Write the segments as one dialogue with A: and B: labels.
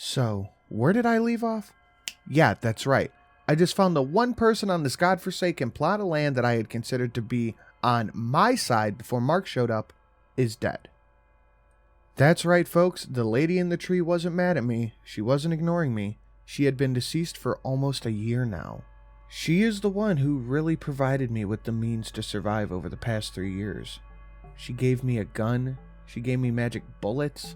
A: So, where did I leave off? Yeah, that's right. I just found the one person on this godforsaken plot of land that I had considered to be on my side before Mark showed up is dead. That's right, folks. The lady in the tree wasn't mad at me. She wasn't ignoring me. She had been deceased for almost a year now. She is the one who really provided me with the means to survive over the past 3 years. She gave me a gun. She gave me magic bullets.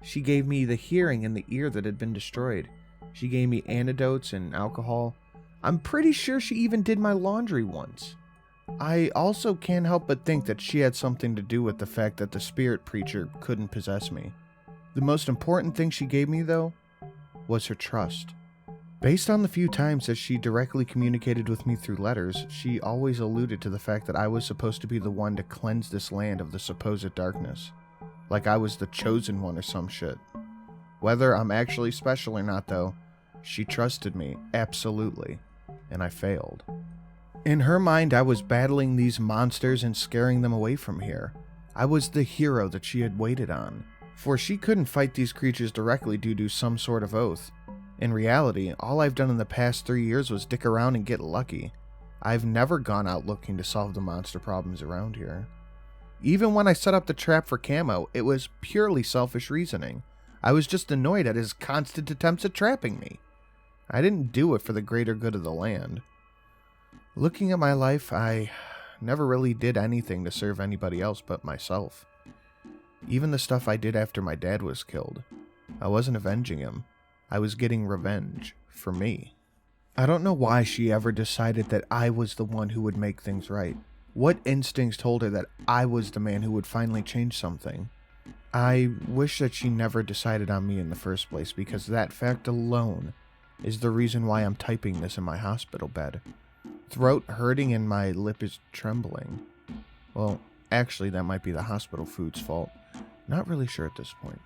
A: She gave me the hearing and the ear that had been destroyed. She gave me antidotes and alcohol. I'm pretty sure she even did my laundry once. I also can't help but think that she had something to do with the fact that the spirit preacher couldn't possess me. The most important thing she gave me, though, was her trust. Based on the few times that she directly communicated with me through letters, she always alluded to the fact that I was supposed to be the one to cleanse this land of the supposed darkness. Like I was the chosen one or some shit. Whether I'm actually special or not, though, she trusted me, absolutely, and I failed. In her mind, I was battling these monsters and scaring them away from here. I was the hero that she had waited on, for she couldn't fight these creatures directly due to some sort of oath. In reality, all I've done in the past 3 years was dick around and get lucky. I've never gone out looking to solve the monster problems around here. Even when I set up the trap for Camo, it was purely selfish reasoning. I was just annoyed at his constant attempts at trapping me. I didn't do it for the greater good of the land. Looking at my life, I never really did anything to serve anybody else but myself. Even the stuff I did after my dad was killed. I wasn't avenging him. I was getting revenge for me. I don't know why she ever decided that I was the one who would make things right. What instincts told her that I was the man who would finally change something? I wish that she never decided on me in the first place, because that fact alone is the reason why I'm typing this in my hospital bed. Throat hurting and my lip is trembling. Well, actually, that might be the hospital food's fault. Not really sure at this point.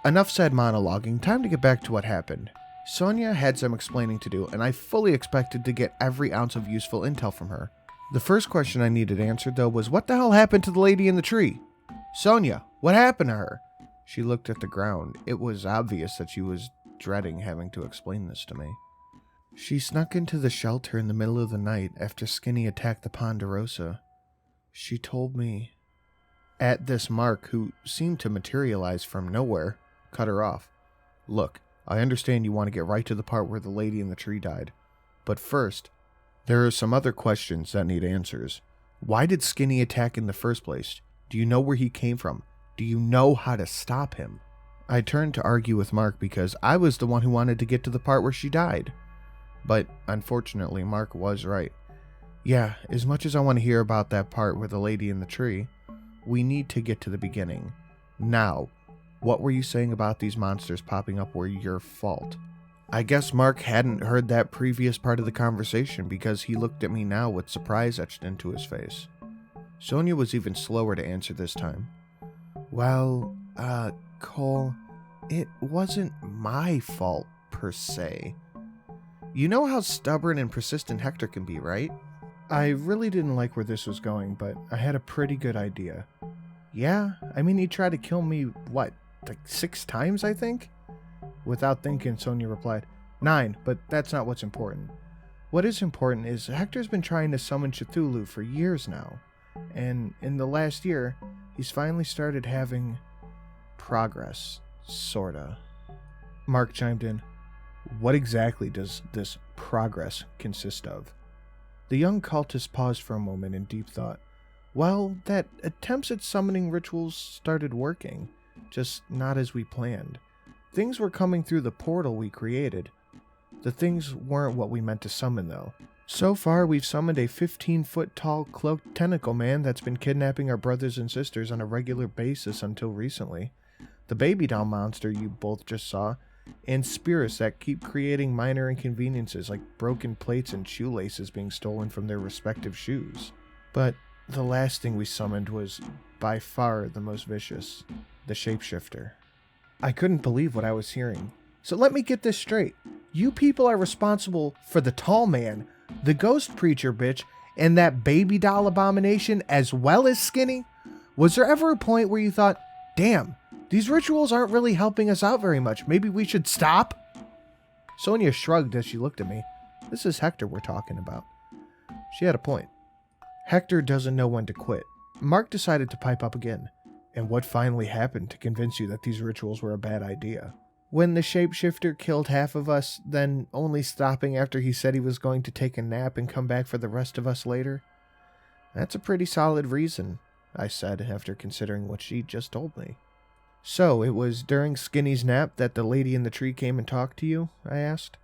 A: Enough said monologuing, time to get back to what happened. Sonia had some explaining to do, and I fully expected to get every ounce of useful intel from her. The first question I needed answered, though, was what the hell happened to the lady in the tree? Sonia, what happened to her? She looked at the ground. It was obvious that she was dreading having to explain this to me. She snuck into the shelter in the middle of the night after Skinny attacked the Ponderosa. She told me. At this, Mark, who seemed to materialize from nowhere, cut her off. Look, I understand you want to get right to the part where the lady in the tree died. But first, there are some other questions that need answers. Why did Skinny attack in the first place? Do you know where he came from? Do you know how to stop him? I turned to argue with Mark because I was the one who wanted to get to the part where she died. But unfortunately, Mark was right. Yeah, as much as I want to hear about that part with the lady in the tree, we need to get to the beginning. Now, what were you saying about these monsters popping up were your fault? I guess Mark hadn't heard that previous part of the conversation because he looked at me now with surprise etched into his face. Sonia was even slower to answer this time. Well, Cole, it wasn't my fault, per se. You know how stubborn and persistent Hector can be, right? I really didn't like where this was going, but I had a pretty good idea. Yeah, I mean, he tried to kill me, what, like 6 times, I think? Without thinking, Sonia replied, 9, but that's not what's important. What is important is Hector's been trying to summon Cthulhu for years now, and in the last year, he's finally started having progress, sorta. Mark chimed in. What exactly does this progress consist of? The young cultist paused for a moment in deep thought. Well, that attempts at summoning rituals started working, just not as we planned. Things were coming through the portal we created. The things weren't what we meant to summon, though. So far, we've summoned a 15-foot-tall cloaked tentacle man that's been kidnapping our brothers and sisters on a regular basis until recently. The baby doll monster you both just saw, and spirits that keep creating minor inconveniences like broken plates and shoelaces being stolen from their respective shoes. But the last thing we summoned was by far the most vicious, the shapeshifter. I couldn't believe what I was hearing. So let me get this straight. You people are responsible for the tall man, the ghost preacher bitch, and that baby doll abomination as well as Skinny? Was there ever a point where you thought, damn, These rituals aren't really helping us out very much. Maybe we should stop? Sonia shrugged as she looked at me. This is Hector we're talking about. She had a point. Hector doesn't know when to quit. Mark decided to pipe up again. And what finally happened to convince you that these rituals were a bad idea? When the shapeshifter killed half of us, then only stopping after he said he was going to take a nap and come back for the rest of us later? That's a pretty solid reason, I said after considering what she just told me. So, it was during Skinny's nap that the lady in the tree came and talked to you? I asked.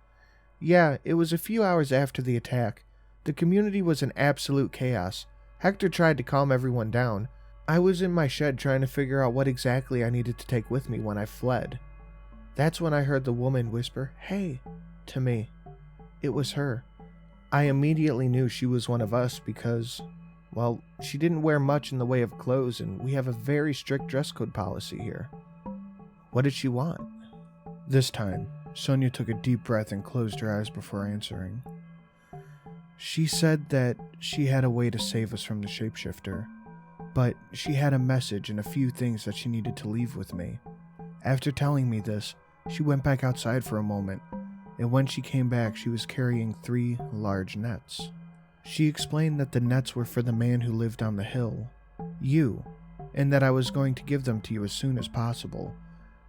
A: Yeah, it was a few hours after the attack. The community was in absolute chaos. Hector tried to calm everyone down. I was in my shed trying to figure out what exactly I needed to take with me when I fled. That's when I heard the woman whisper, "Hey," to me. It was her. I immediately knew she was one of us because, well, she didn't wear much in the way of clothes, and we have a very strict dress code policy here. What did she want? This time, Sonia took a deep breath and closed her eyes before answering. She said that she had a way to save us from the shapeshifter, but she had a message and a few things that she needed to leave with me. After telling me this, she went back outside for a moment, and when she came back, she was carrying 3 large nets. She explained that the nets were for the man who lived on the hill, you, and that I was going to give them to you as soon as possible.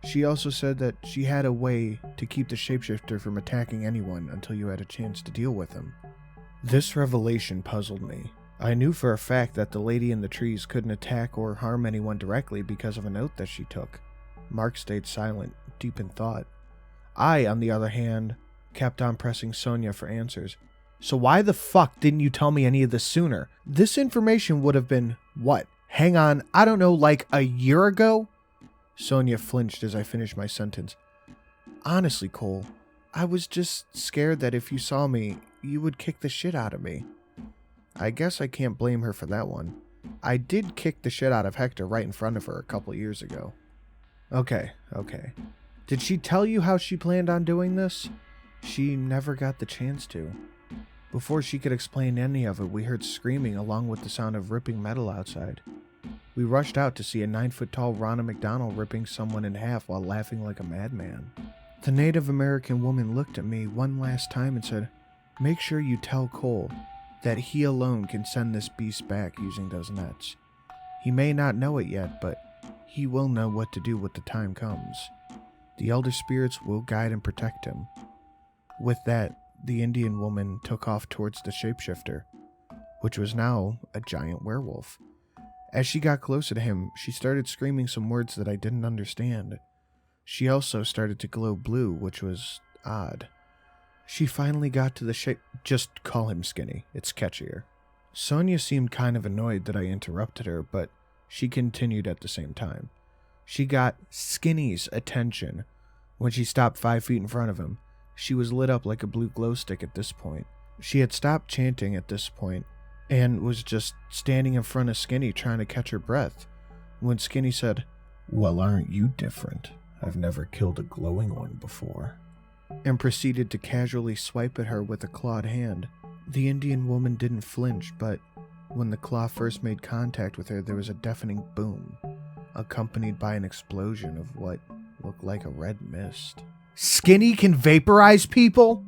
A: She also said that she had a way to keep the shapeshifter from attacking anyone until you had a chance to deal with him. This revelation puzzled me. I knew for a fact that the lady in the trees couldn't attack or harm anyone directly because of an oath that she took. Mark stayed silent, deep in thought. I, on the other hand, kept on pressing Sonia for answers. So why the fuck didn't you tell me any of this sooner? This information would have been, what? Hang on, I don't know, like a year ago? Sonia flinched as I finished my sentence. Honestly, Cole, I was just scared that if you saw me, you would kick the shit out of me. I guess I can't blame her for that one. I did kick the shit out of Hector right in front of her a couple years ago. Okay. Did she tell you how she planned on doing this? She never got the chance to. Before she could explain any of it, we heard screaming along with the sound of ripping metal outside. We rushed out to see a 9-foot-tall Ronald McDonald ripping someone in half while laughing like a madman. The Native American woman looked at me one last time and said, "Make sure you tell Cole that he alone can send this beast back using those nets. He may not know it yet, but he will know what to do when the time comes. The elder spirits will guide and protect him." With that, the Indian woman took off towards the shapeshifter, which was now a giant werewolf. As she got closer to him, she started screaming some words that I didn't understand. She also started to glow blue, which was odd. She finally got to the shape. Just call him Skinny, it's catchier. Sonia seemed kind of annoyed that I interrupted her, but she continued at the same time. She got Skinny's attention when she stopped 5 feet in front of him. She was lit up like a blue glow stick at this point. She had stopped chanting at this point and was just standing in front of Skinny trying to catch her breath when Skinny said, "Well, aren't you different? I've never killed a glowing one before," and proceeded to casually swipe at her with a clawed hand. The Indian woman didn't flinch, but when the claw first made contact with her, there was a deafening boom, accompanied by an explosion of what looked like a red mist. "Skinny can vaporize people?"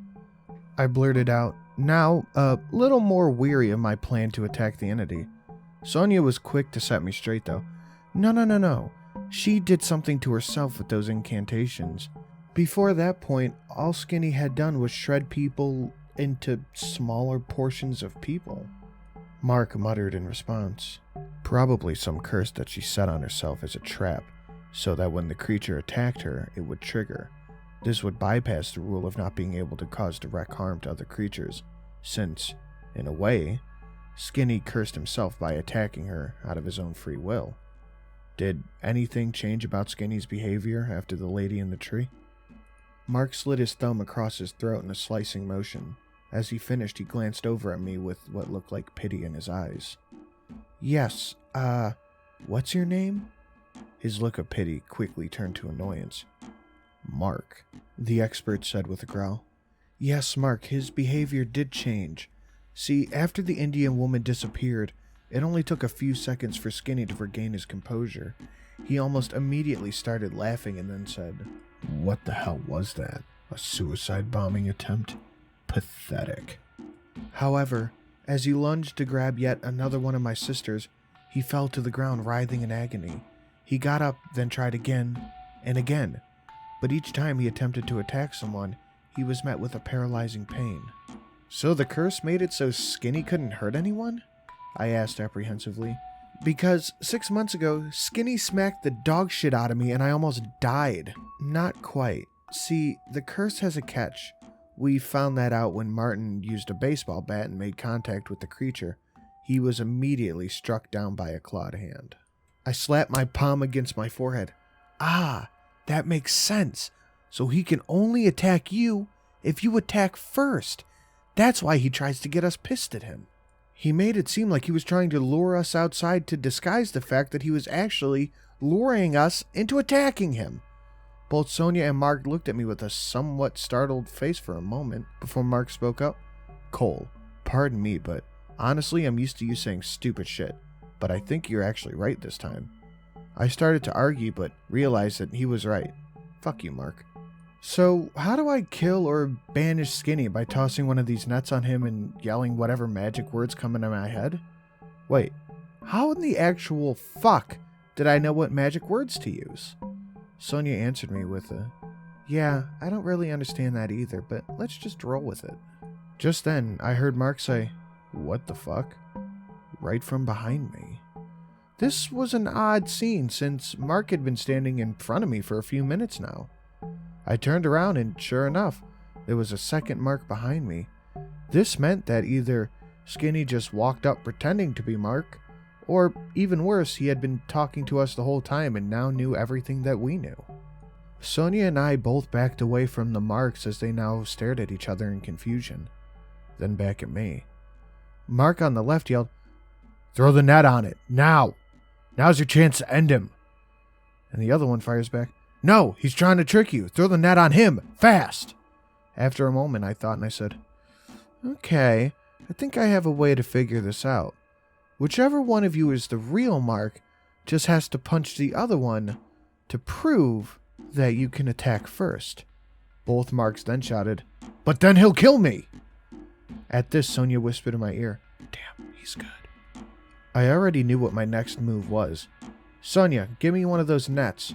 A: I blurted out, now a little more weary of my plan to attack the entity. Sonia was quick to set me straight, though. No. She did something to herself with those incantations. Before that point, all Skinny had done was shred people into smaller portions of people. Mark muttered in response. Probably some curse that she set on herself as a trap, so that when the creature attacked her, it would trigger. This would bypass the rule of not being able to cause direct harm to other creatures, since, in a way, Skinny cursed himself by attacking her out of his own free will. Did anything change about Skinny's behavior after the lady in the tree? Mark slid his thumb across his throat in a slicing motion. As he finished, he glanced over at me with what looked like pity in his eyes. "Yes, what's your name?" His look of pity quickly turned to annoyance. "Mark," the expert said with a growl. "Yes, Mark, his behavior did change. See, after the Indian woman disappeared, It only took a few seconds for Skinny to regain his composure. He almost immediately started laughing and then said, "What the hell was that? A suicide bombing attempt? Pathetic." However, as he lunged to grab yet another one of my sisters, he fell to the ground writhing in agony. He got up, then tried again and again, but each time he attempted to attack someone, he was met with a paralyzing pain. "So the curse made it so Skinny couldn't hurt anyone?" I asked apprehensively. "Because 6 months ago, Skinny smacked the dog shit out of me and I almost died." "Not quite. See, the curse has a catch. We found that out when Martin used a baseball bat and made contact with the creature. He was immediately struck down by a clawed hand." I slapped my palm against my forehead. "Ah, that makes sense. So he can only attack you if you attack first. That's why he tries to get us pissed at him." He made it seem like he was trying to lure us outside to disguise the fact that he was actually luring us into attacking him. Both Sonia and Mark looked at me with a somewhat startled face for a moment before Mark spoke up. "Cole, pardon me, but honestly, I'm used to you saying stupid shit, but I think you're actually right this time." I started to argue, but realized that he was right. Fuck you, Mark. "So, how do I kill or banish Skinny? By tossing one of these nets on him and yelling whatever magic words come into my head?" Wait, how in the actual fuck did I know what magic words to use? Sonia answered me with a, "Yeah, I don't really understand that either, but let's just roll with it." Just then, I heard Mark say, "What the fuck?" right from behind me. This was an odd scene since Mark had been standing in front of me for a few minutes now. I turned around and sure enough, there was a second Mark behind me. This meant that either Skinny just walked up pretending to be Mark, or even worse, he had been talking to us the whole time and now knew everything that we knew. Sonia and I both backed away from the Marks as they now stared at each other in confusion, then back at me. Mark on the left yelled, "Throw the net on it, now! Now's your chance to end him!" And the other one fires back, "No, he's trying to trick you. Throw the net on him, fast!" After a moment, I thought and I said, "Okay, I think I have a way to figure this out. Whichever one of you is the real Mark just has to punch the other one to prove that you can attack first." Both Marks then shouted, "But then he'll kill me!" At this, Sonia whispered in my ear, "Damn, he's good." I already knew what my next move was. "Sonia, give me one of those nets."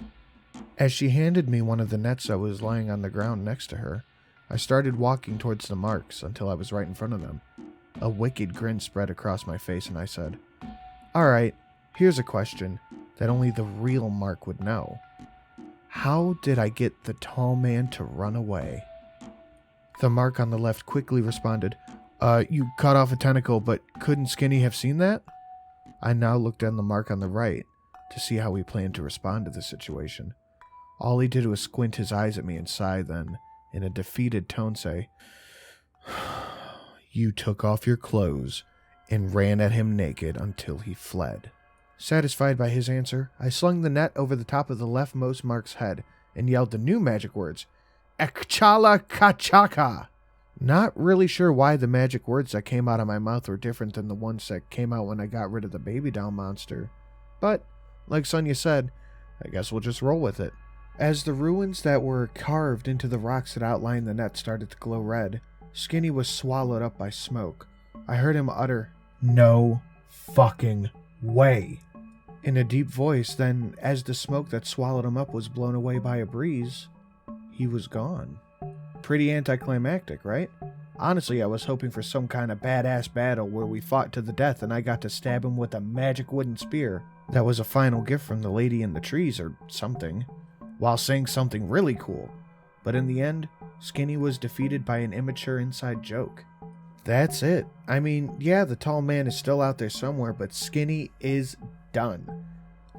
A: As she handed me one of the nets that was lying on the ground next to her, I started walking towards the Marks until I was right in front of them. A wicked grin spread across my face and I said, "Alright, here's a question that only the real Mark would know. How did I get the tall man to run away?" The Mark on the left quickly responded, You cut off a tentacle, but couldn't Skinny have seen that?" I now looked at the Mark on the right to see how he planned to respond to the situation. All he did was squint his eyes at me and sigh, then, in a defeated tone, say, "You took off your clothes and ran at him naked until he fled." Satisfied by his answer, I slung the net over the top of the leftmost Mark's head and yelled the new magic words, "Ekchala Kachaka!" Not really sure why the magic words that came out of my mouth were different than the ones that came out when I got rid of the baby doll monster. But, like Sonia said, I guess we'll just roll with it. As the ruins that were carved into the rocks that outlined the net started to glow red, Skinny was swallowed up by smoke. I heard him utter, "No fucking way," in a deep voice. Then, as the smoke that swallowed him up was blown away by a breeze, he was gone. Pretty anticlimactic, right? Honestly, I was hoping for some kind of badass battle where we fought to the death and I got to stab him with a magic wooden spear that was a final gift from the lady in the trees or something, while saying something really cool. But in the end, Skinny was defeated by an immature inside joke. That's it. I mean, yeah, the tall man is still out there somewhere, but Skinny is done.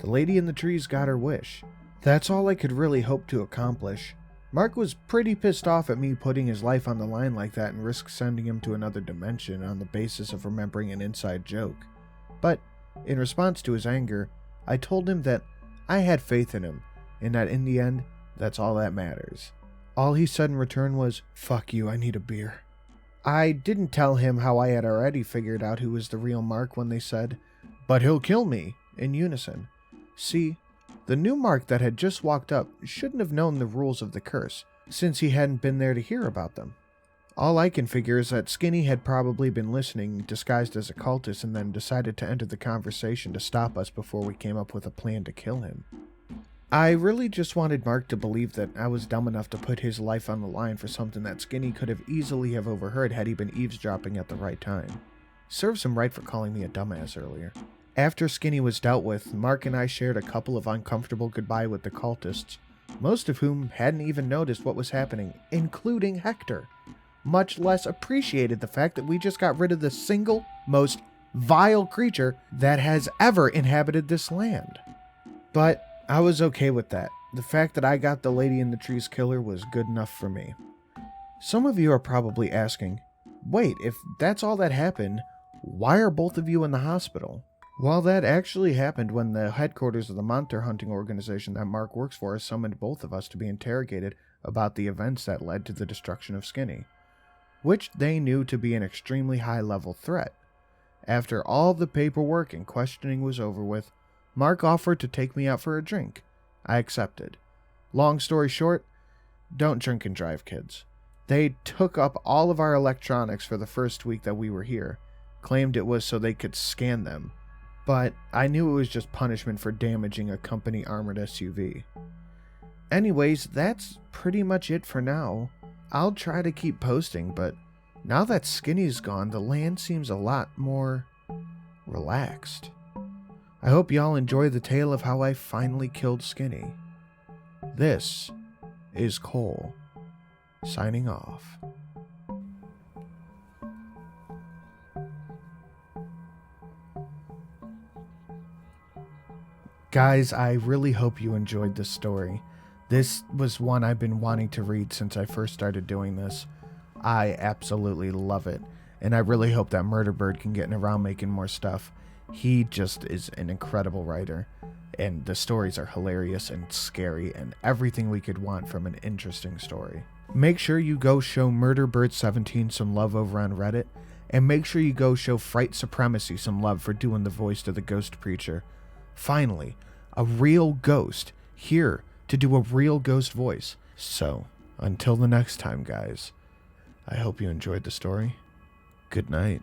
A: The lady in the trees got her wish. That's all I could really hope to accomplish. Mark was pretty pissed off at me putting his life on the line like that and risk sending him to another dimension on the basis of remembering an inside joke. But, in response to his anger, I told him that I had faith in him, and that in the end, that's all that matters. All he said in return was, "Fuck you, I need a beer." I didn't tell him how I had already figured out who was the real Mark when they said, "But he'll kill me," in unison. See, the new Mark that had just walked up shouldn't have known the rules of the curse, since he hadn't been there to hear about them. All I can figure is that Skinny had probably been listening, disguised as a cultist, and then decided to enter the conversation to stop us before we came up with a plan to kill him. I really just wanted Mark to believe that I was dumb enough to put his life on the line for something that Skinny could have easily have overheard had he been eavesdropping at the right time. Serves him right for calling me a dumbass earlier. After Skinny was dealt with, Mark and I shared a couple of uncomfortable goodbye with the cultists, most of whom hadn't even noticed what was happening, including Hector, much less appreciated the fact that we just got rid of the single most vile creature that has ever inhabited this land. But I was okay with that. The fact that I got the Lady in the Trees killer was good enough for me. Some of you are probably asking, wait, if that's all that happened, why are both of you in the hospital? Well, that actually happened when the headquarters of the monster hunting organization that Mark works for summoned both of us to be interrogated about the events that led to the destruction of Skinny, which they knew to be an extremely high-level threat. After all the paperwork and questioning was over with, Mark offered to take me out for a drink. I accepted. Long story short, don't drink and drive, kids. They took up all of our electronics for the first week that we were here, claimed it was so they could scan them, but I knew it was just punishment for damaging a company armored SUV. Anyways, that's pretty much it for now. I'll try to keep posting, but now that Skinny's gone, the land seems a lot more relaxed. I hope y'all enjoy the tale of how I finally killed Skinny. This is Cole, signing off. Guys, I really hope you enjoyed this story. This was one I've been wanting to read since I first started doing this. I absolutely love it, and I really hope that Murderbird can get around making more stuff. He just is an incredible writer, and the stories are hilarious and scary and everything we could want from an interesting story. Make sure you go show Murderbird17 some love over on Reddit, and make sure you go show Fright Supremacy some love for doing the voice to the Ghost Preacher. Finally, a real ghost here to do a real ghost voice. So, until the next time, guys, I hope you enjoyed the story. Good night.